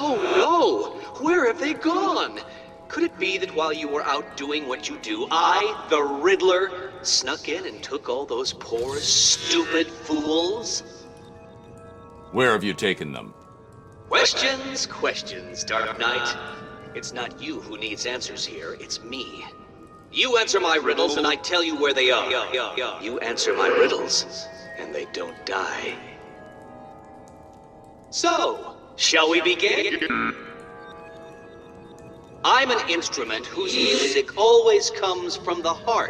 Oh no! Where have they gone? Could it be that while you were out doing what you do, I, the Riddler, snuck in and took all those poor, stupid fools? Where have you taken them? Questions, questions, Dark Knight. It's not you who needs answers here, it's me. You answer my riddles and I tell you where they are. You answer my riddles and they don't die. So, shall we begin? I'm an instrument whose music always comes from the heart.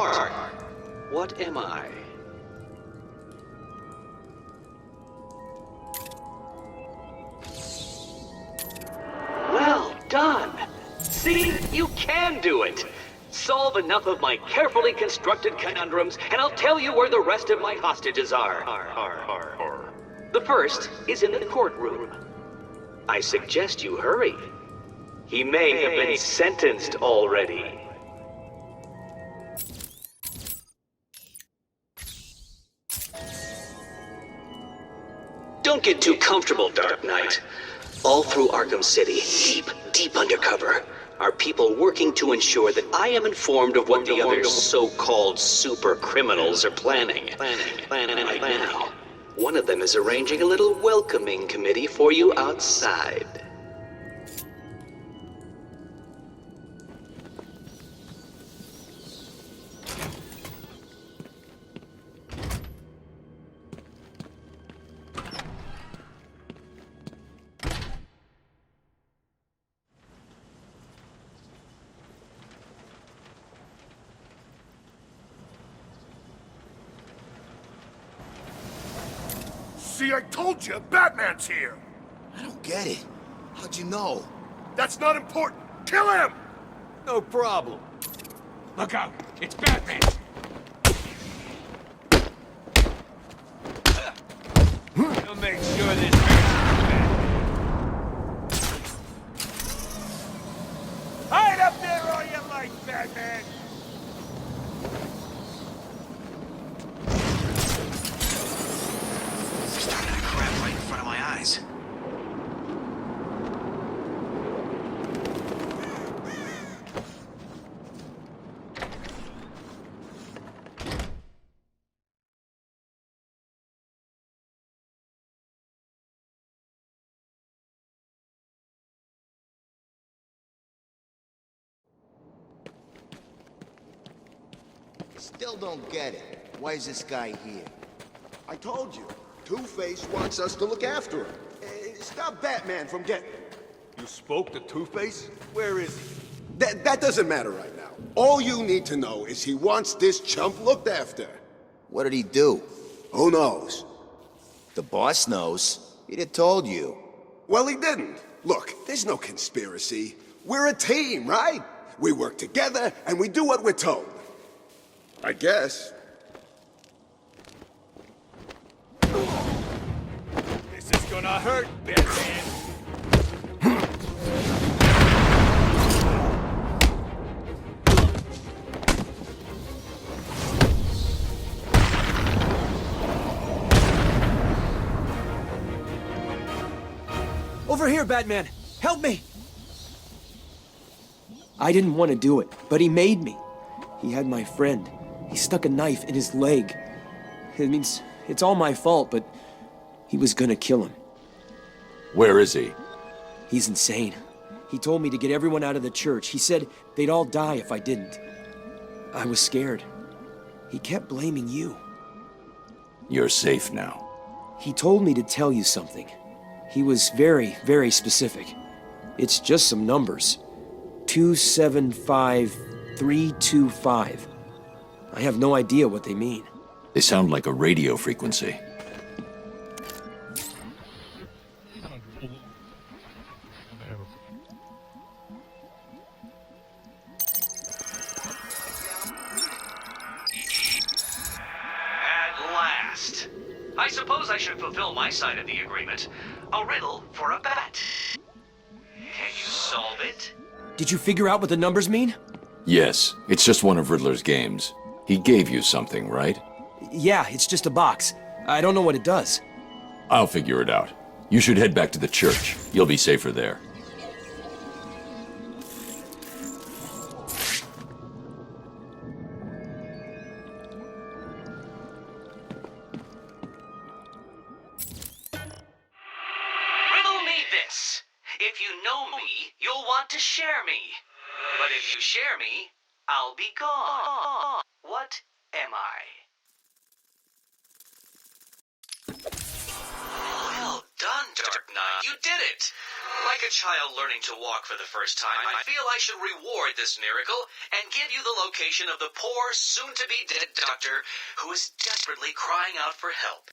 What am I? Well done! See, you can do it! Solve enough of my carefully constructed conundrums, and I'll tell you where the rest of my hostages are. The first is in the courtroom. I suggest you hurry. He may have been sentenced already. Don't get too comfortable, Dark Knight. All through Arkham City, deep undercover, are people working to ensure that I am informed of what the other so-called super criminals are planning. Right now, one of them is arranging a little welcoming committee for you outside. See, I told you, Batman's here! I don't get it. How'd you know? That's not important! Kill him! No problem. Look out! It's Batman! We'll make sure this Hide up there all you like, Batman! started to crap right in front of my eyes. Still don't get it. Why is this guy here? I told you. Two-Face wants us to look after him. Stop Batman from getting... You spoke to Two-Face? Where is he? That doesn't matter right now. All you need to know is he wants this chump looked after. What did he do? Who knows? The boss knows. He'd have told you. Well, he didn't. Look, there's no conspiracy. We're a team, right? We work together, and we do what we're told. I guess. This is gonna hurt, Batman! Over here, Batman! Help me! I didn't want to do it, but he made me. He had my friend. He stuck a knife in his leg. It means it's all my fault, but he was gonna kill him. Where is he? He's insane. He told me to get everyone out of the church. He said they'd all die if I didn't. I was scared. He kept blaming you. You're safe now. He told me to tell you something. He was very, very specific. It's just some numbers. 275325. I have no idea what they mean. They sound like a radio frequency. At last. I suppose I should fulfill my side of the agreement. A riddle for a bat. Can you solve it? Did you figure out what the numbers mean? Yes, it's just one of Riddler's games. He gave you something, right? Yeah, it's just a box. I don't know what it does. I'll figure it out. You should head back to the church. You'll be safer there. If you know me, you'll want to share me. But if you share me, I'll be gone. What am I? Well done, Dark Knight. You did it! Like a child learning to walk for the first time, I feel I should reward this miracle and give you the location of the poor, soon-to-be-dead doctor who is desperately crying out for help.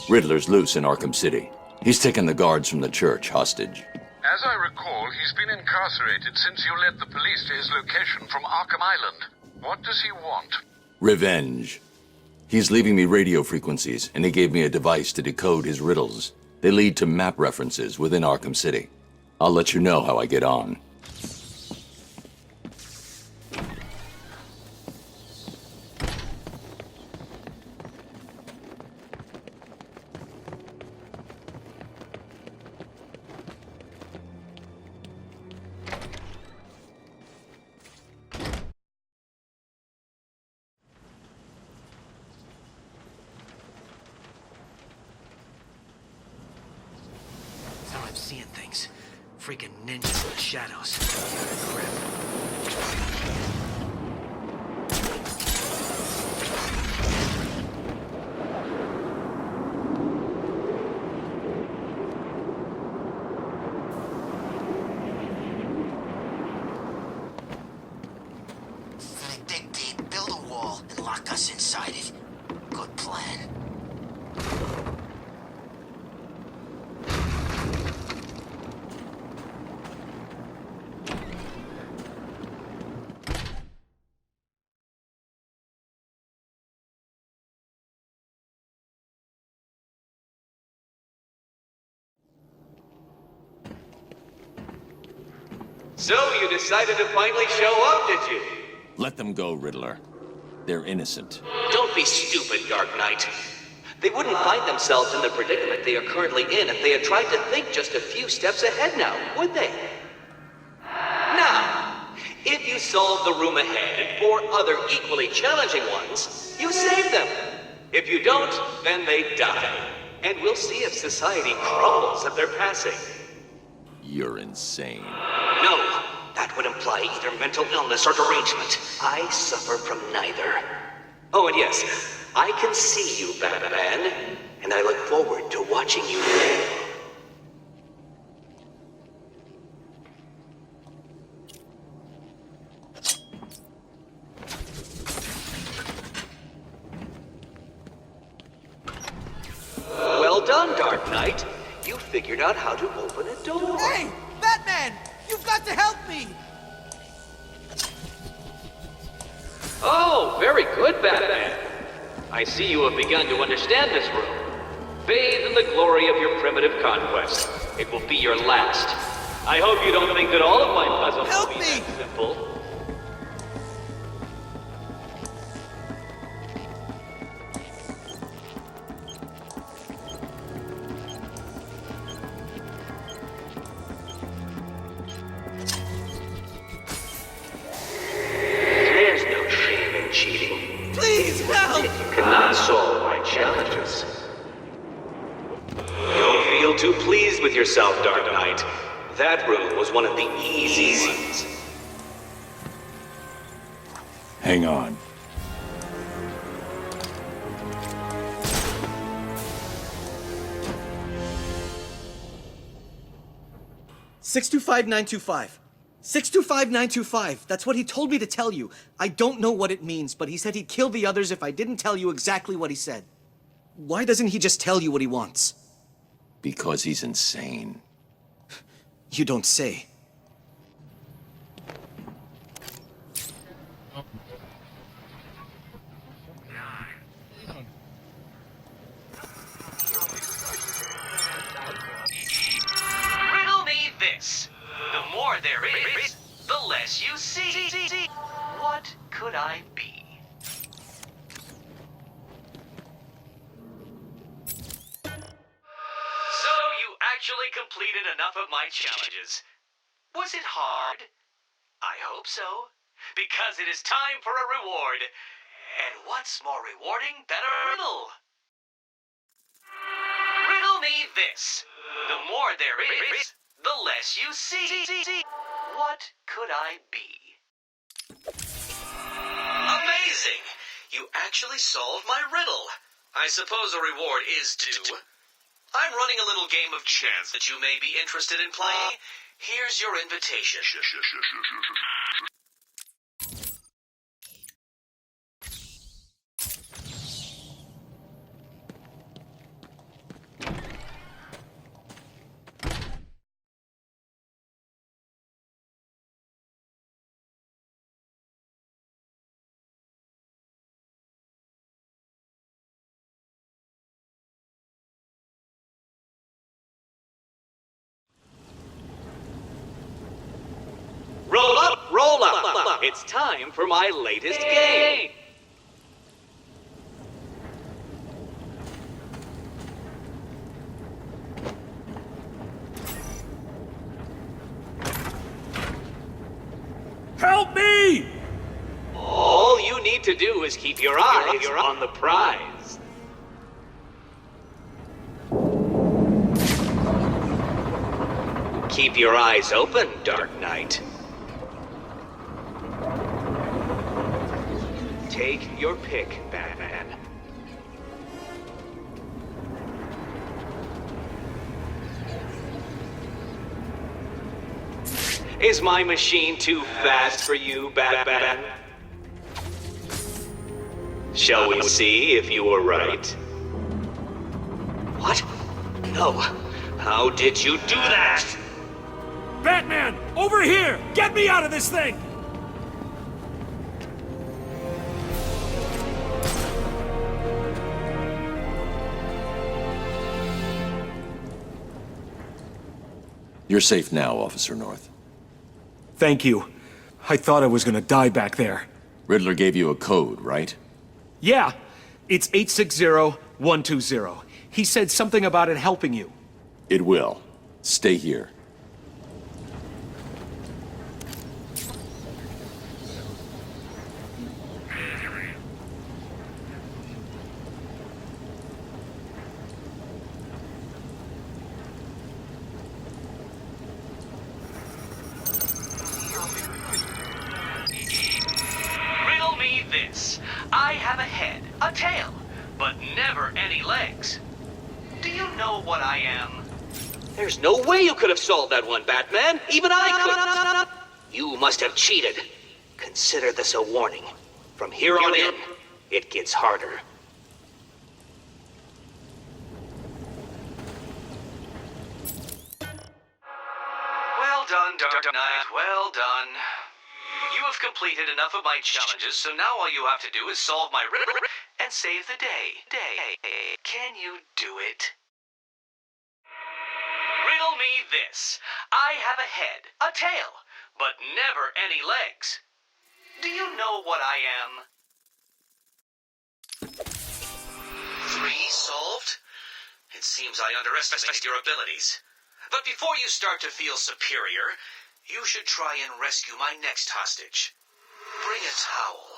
Riddler's loose in Arkham City. He's taken the guards from the church hostage. As I recall, he's been incarcerated since you led the police to his location from Arkham Island. What does he want? Revenge. He's leaving me radio frequencies, and he gave me a device to decode his riddles. They lead to map references within Arkham City. I'll let you know how I get on. I'm seeing things. Freaking ninjas in the shadows. Dig deep, build a wall, and lock us inside it. Good plan. So you decided to finally show up, did you? Let them go, Riddler. They're innocent. Don't be stupid, Dark Knight. They wouldn't find themselves in the predicament they are currently in if they had tried to think just a few steps ahead now, would they? Now, if you solve the room ahead and 4 other equally challenging ones, you save them. If you don't, then they die. And we'll see if society crumbles at their passing. You're insane. No, that would imply either mental illness or derangement. I suffer from neither. Oh, and yes, I can see you, Batman, and I look forward to watching you fail. Well done, Dark Knight. You figured out how to open a door. Hey! Batman! You've got to help me! Oh, very good, Batman. I see you have begun to understand this room. Bathe in the glory of your primitive conquest. It will be your last. I hope you don't think that all of my puzzles Help will be me! that simple. There's no shame in cheating. Please help! You cannot solve my challenges. Don't feel too pleased with yourself, Dark Knight. That room was one of the easy ones. Hang on. $625-925. 625-925. That's what he told me to tell you. I don't know what it means, but he said he'd kill the others if I didn't tell you exactly what he said. Why doesn't he just tell you what he wants? Because he's insane. You don't say. Riddle me this. The more there is, the less you see. What could I be? So you actually completed enough of my challenges. Was it hard? I hope so. Because it is time for a reward. And what's more rewarding than a riddle? me this. The more there is, the less you see. What could I be? Amazing! You actually solved my riddle. I suppose a reward is due. I'm running a little game of chance that you may be interested in playing. Here's your invitation. Roll up, roll up. It's time for my latest game. Help me! All you need to do is keep your eyes on the prize. Keep your eyes open, Dark Knight. Take your pick, Batman. Is my machine too fast for you, Batman? Shall we see if you were right? What? No. How did you do that? Batman, over here! Get me out of this thing! You're safe now, Officer North. Thank you. I thought I was gonna die back there. Riddler gave you a code, right? Yeah, it's 860120. He said something about it helping you. It will. Stay here. Riddle me this. I have a head, a tail, but never any legs. Do you know what I am? There's no way you could have solved that one, Batman. Even I could. You must have cheated. Consider this a warning. From here on in, it gets harder. Well done, Dark Knight. Well done. You have completed enough of my challenges, so now all you have to do is solve my riddle and save the day. Can you do it? Riddle me this. I have a head, a tail, but never any legs. Do you know what I am? 3 solved? It seems I underestimated your abilities. But before you start to feel superior, you should try and rescue my next hostage. Bring a towel.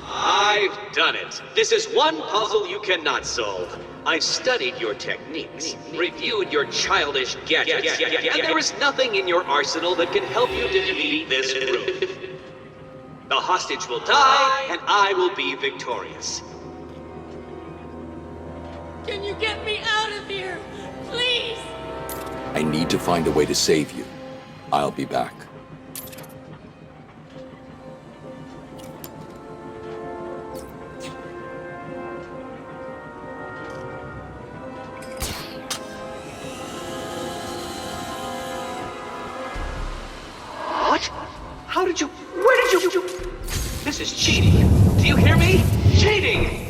I've done it. This is one puzzle you cannot solve. I've studied your techniques, reviewed your childish gadgets, and there is nothing in your arsenal that can help you defeat this group. The hostage will die, and I will be victorious. Can you get me out of here? Please! I need to find a way to save you. I'll be back. What? How did you... Where did you... This This is cheating. Do you hear me? Cheating!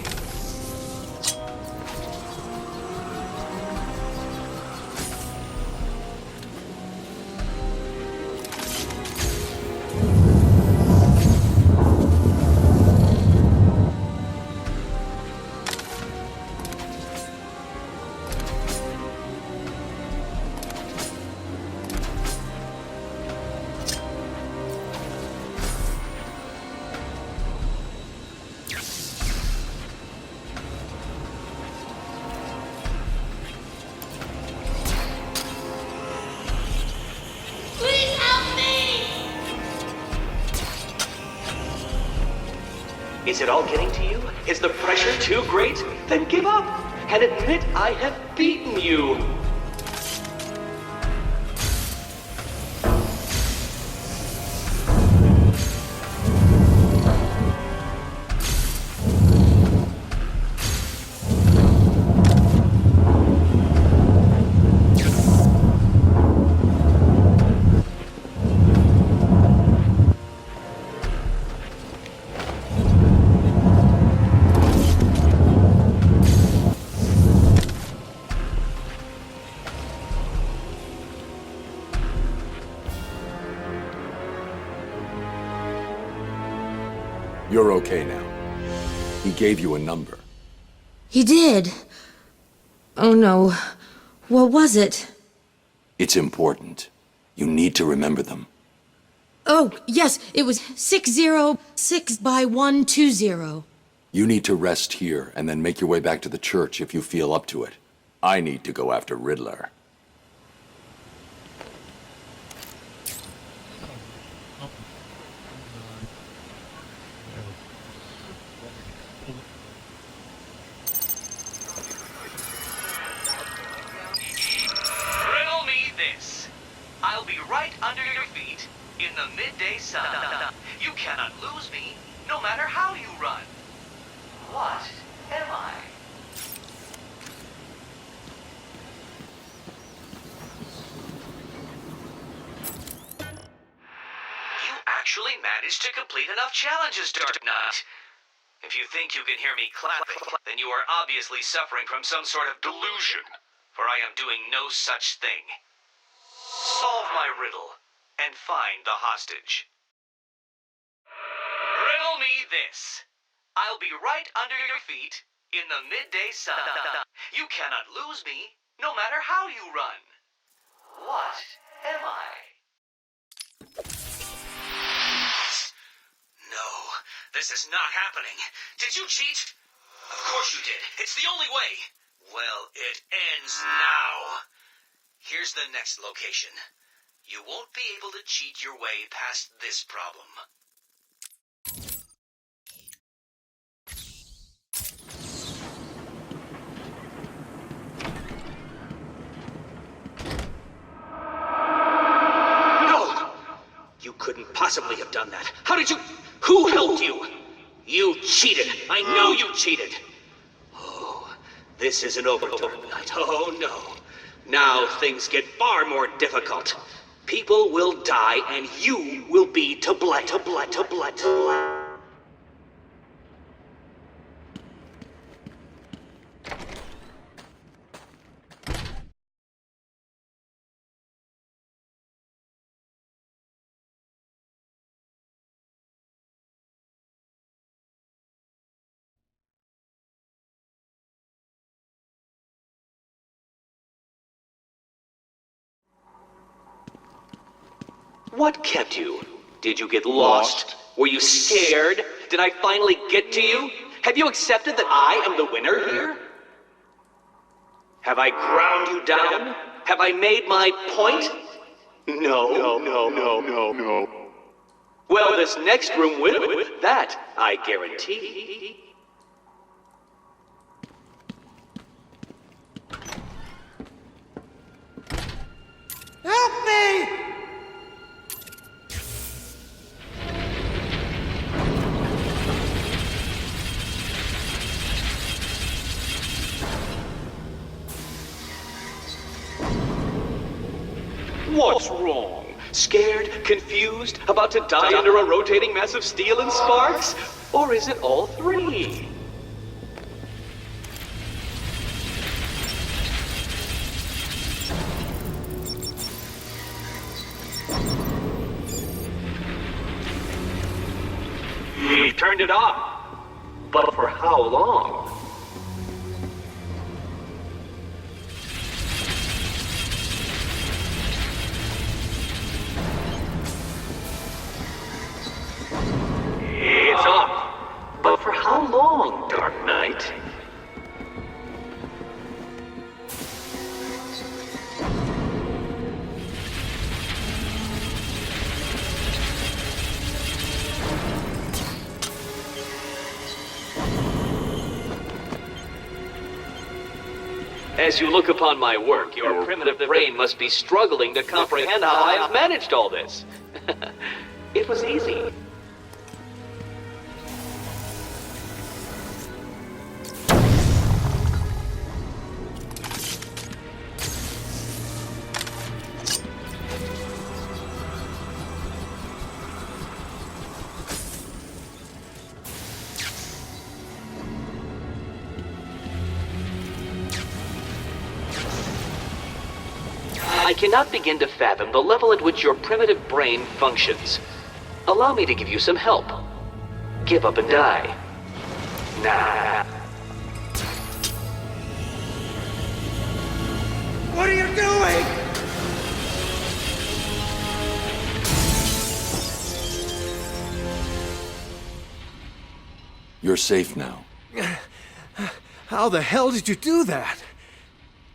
Please help me! Is it all getting to you? Is the pressure too great? Then give up and admit I have beaten you. You're okay now. He gave you a number. He did. Oh no. What was it? It's important. You need to remember them. Oh, yes, it was 606 by 120. You need to rest here and then make your way back to the church if you feel up to it. I need to go after Riddler. Riddle me this. I'll be right under your feet in the midday sun. You cannot lose me, no matter how you run. What am I? You actually managed to complete enough challenges, Dark Knight. If you think you can hear me clapping, then you are obviously suffering from some sort of delusion, for I am doing no such thing. Solve my riddle and find the hostage. Riddle me this. I'll be right under your feet in the midday sun. You cannot lose me, no matter how you run. What am I? No, this is not happening. Did you cheat? Of course you did. It's the only way. Well, it ends now. Here's the next location. You won't be able to cheat your way past this problem. No! You couldn't possibly have done that. How did you... Who helped you? You cheated. I know you cheated. Oh, this isn't over, Dark Knight. Oh, no. Now things get far more difficult. People will die, and you will be to blame. What kept you? Did you get lost? Were you scared? Did I finally get to you? Have you accepted that I am the winner here? Have I ground you down? Have I made my point? No. Well, this next room will. That I guarantee. Help me! What's wrong? Scared, confused, about to die under a rotating mass of steel and sparks? Or is it all three? We've turned it off. But for how long? It's off. But for how long, Dark Knight? As you look upon my work, your primitive brain must be struggling to comprehend how I have managed all this. It was easy. I cannot begin to fathom the level at which your primitive brain functions. Allow me to give you some help. Give up and die. Nah. What are you doing? You're safe now. How the hell did you do that?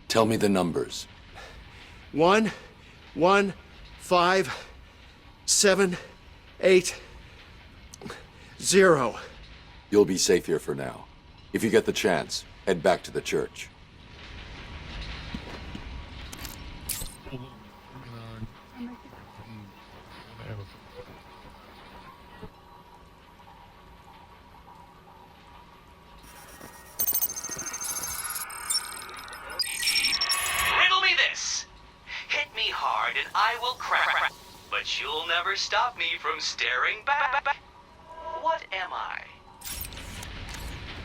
Tell me the numbers. 1, 1, 5, 7, 8, 0. You'll be safe here for now. If you get the chance, head back to the church. Riddle me this. Hit me hard and I will crack. But you'll never stop me from staring back. What am I?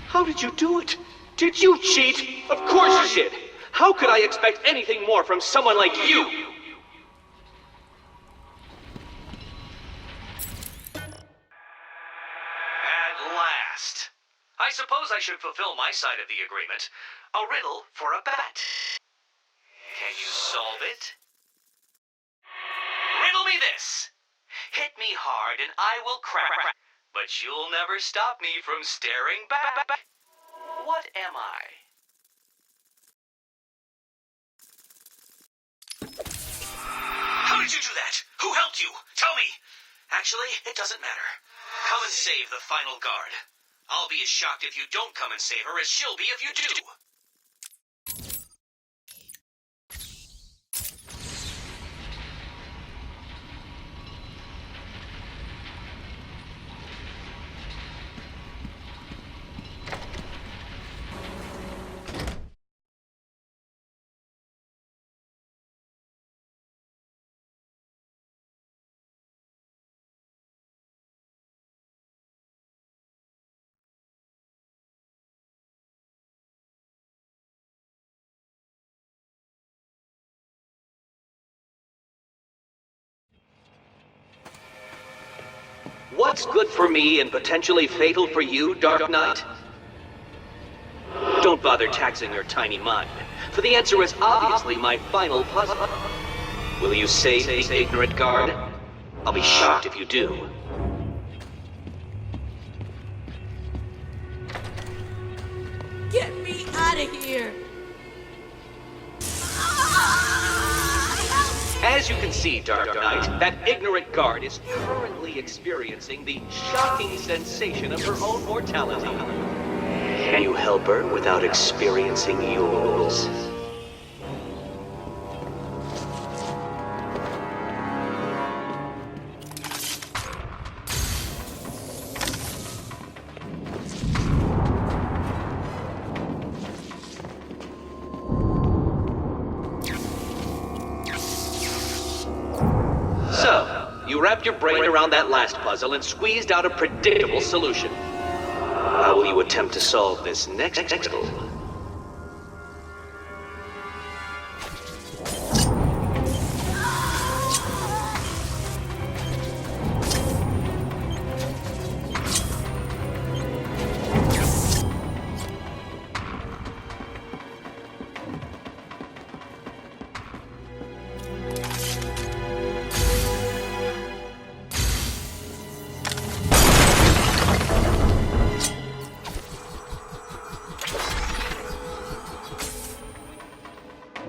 How did you do it? Did you cheat? Of course you did. How could I expect anything more from someone like you? At last. I suppose I should fulfill my side of the agreement. A riddle for a bat. Can you solve it? Riddle me this. Hit me hard and I will crack. But you'll never stop me from staring back. What am I? How did you do that? Who helped you? Tell me. Actually, it doesn't matter. Come and save the final guard. I'll be as shocked if you don't come and save her as she'll be if you do. What's good for me and potentially fatal for you, Dark Knight? Don't bother taxing your tiny mind, for the answer is obviously my final puzzle. Will you save the ignorant guard? I'll be shocked if you do. Get me out of here! As you can see, Dark Knight, that ignorant guard is currently experiencing the shocking sensation of her own mortality. Can you help her without experiencing yours? So, You wrapped your brain around that last puzzle and squeezed out a predictable solution. How will you attempt to solve this next riddle?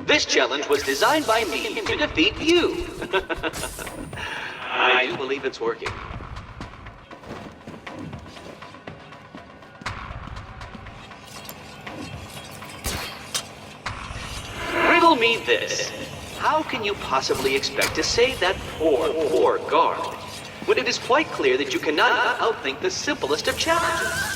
This challenge was designed by me to defeat you. I do believe it's working. Riddle me this. How can you possibly expect to save that poor guard when it is quite clear that you cannot outthink the simplest of challenges?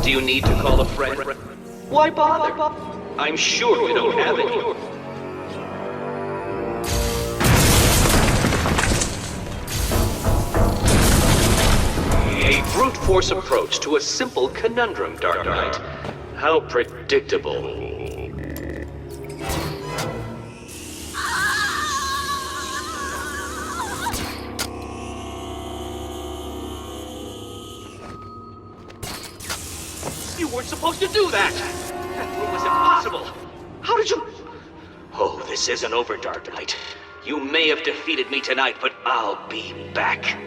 Do you need to call a friend? Why bother? I'm sure you don't have any. A brute force approach to a simple conundrum, Dark Knight. How predictable. You weren't supposed to do that! That move was impossible! How did you... Oh, this isn't over, Dark Knight. You may have defeated me tonight, but I'll be back.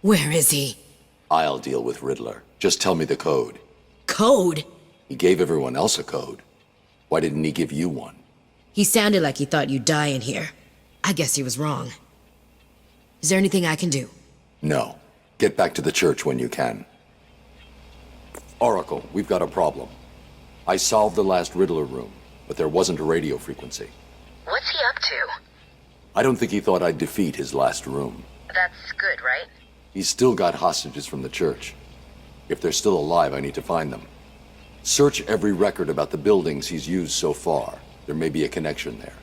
Where is he? I'll deal with Riddler. Just tell me the code. Code? He gave everyone else a code. Why didn't he give you one? He sounded like he thought you'd die in here. I guess he was wrong. Is there anything I can do? No. Get back to the church when you can. Oracle, we've got a problem. I solved the last Riddler room, but there wasn't a radio frequency. What's he up to? I don't think he thought I'd defeat his last room. That's good, right? He's still got hostages from the church. If they're still alive, I need to find them. Search every record about the buildings he's used so far. There may be a connection there.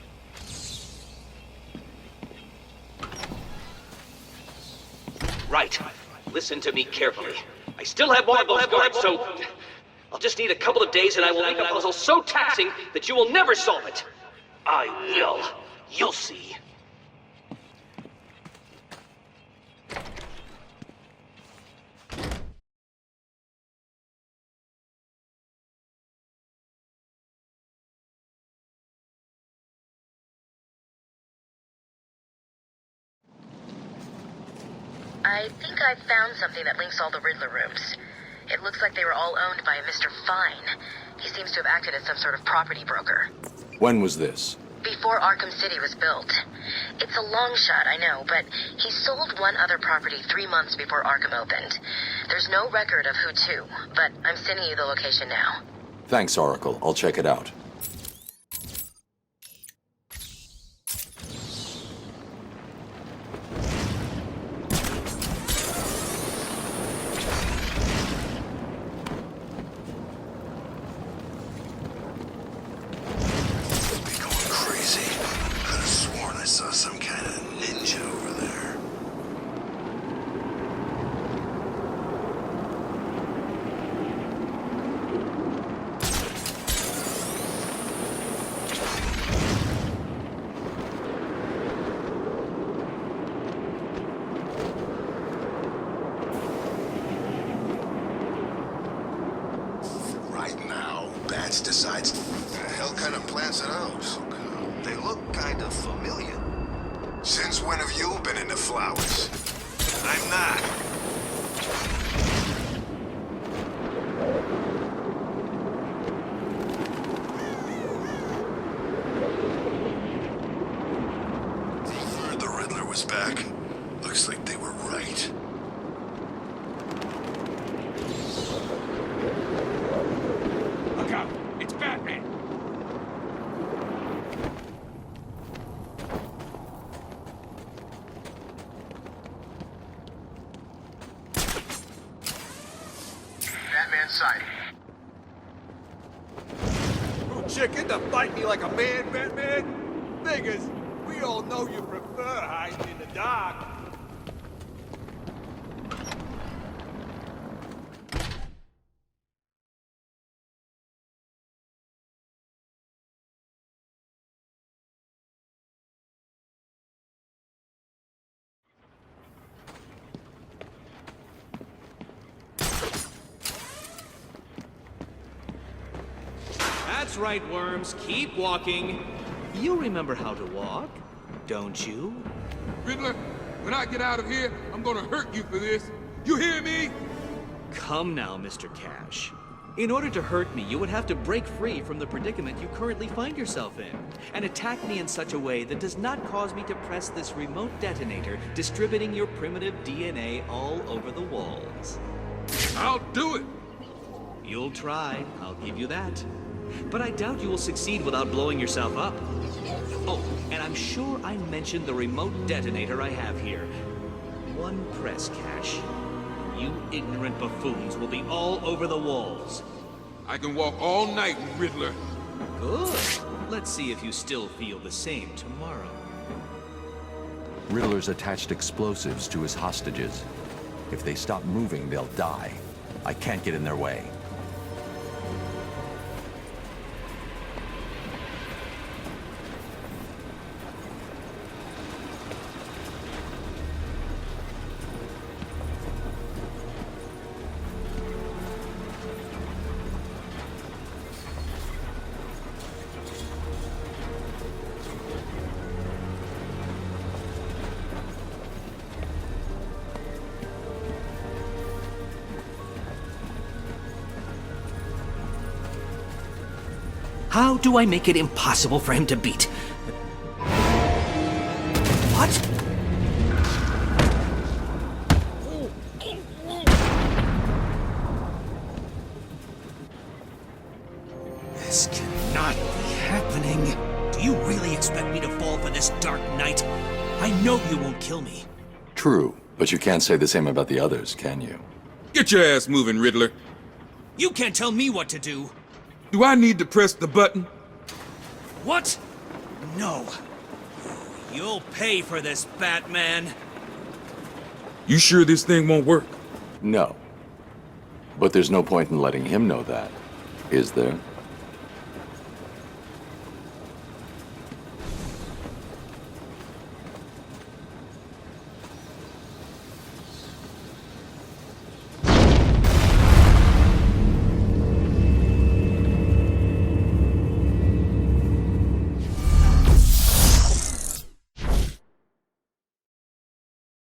Right. Listen to me carefully. I still have more of those guards, so... I'll just need a couple of days and I will make a puzzle so taxing that you will never solve it. I will. You'll see. I think I found something that links all the Riddler rooms. It looks like they were all owned by a Mr. Fine. He seems to have acted as some sort of property broker. When was this? Before Arkham City was built. It's a long shot, I know, but he sold one other property 3 months before Arkham opened. There's no record of who to, but I'm sending you the location now. Thanks, Oracle. I'll check it out. Decides the hell kind of plants it out. They look kind of familiar. Since when have you been into flowers? I'm not. inside. Oh, chicken to fight me like a man, Batman? Figures. We all know you prefer hiding in the dark. That's right, Worms. Keep walking. You remember how to walk, don't you? Riddler, when I get out of here, I'm gonna hurt you for this. You hear me? Come now, Mr. Cash. In order to hurt me, you would have to break free from the predicament you currently find yourself in, and attack me in such a way that does not cause me to press this remote detonator, distributing your primitive DNA all over the walls. I'll do it. You'll try, I'll give you that. But I doubt you will succeed without blowing yourself up. Oh, and I'm sure I mentioned the remote detonator I have here. One press, Cash. You ignorant buffoons will be all over the walls. I can walk all night, Riddler. Good. Let's see if you still feel the same tomorrow. Riddler's attached explosives to his hostages. If they stop moving, they'll die. I can't get in their way. How do I make it impossible for him to beat? What? This cannot be happening. Do you really expect me to fall for this Dark Knight? I know you won't kill me. True, but you can't say the same about the others, can you? Get your ass moving, Riddler. You can't tell me what to do. Do I need to press the button? What? No. You'll pay for this, Batman. You sure this thing won't work? No. But there's no point in letting him know that, is there?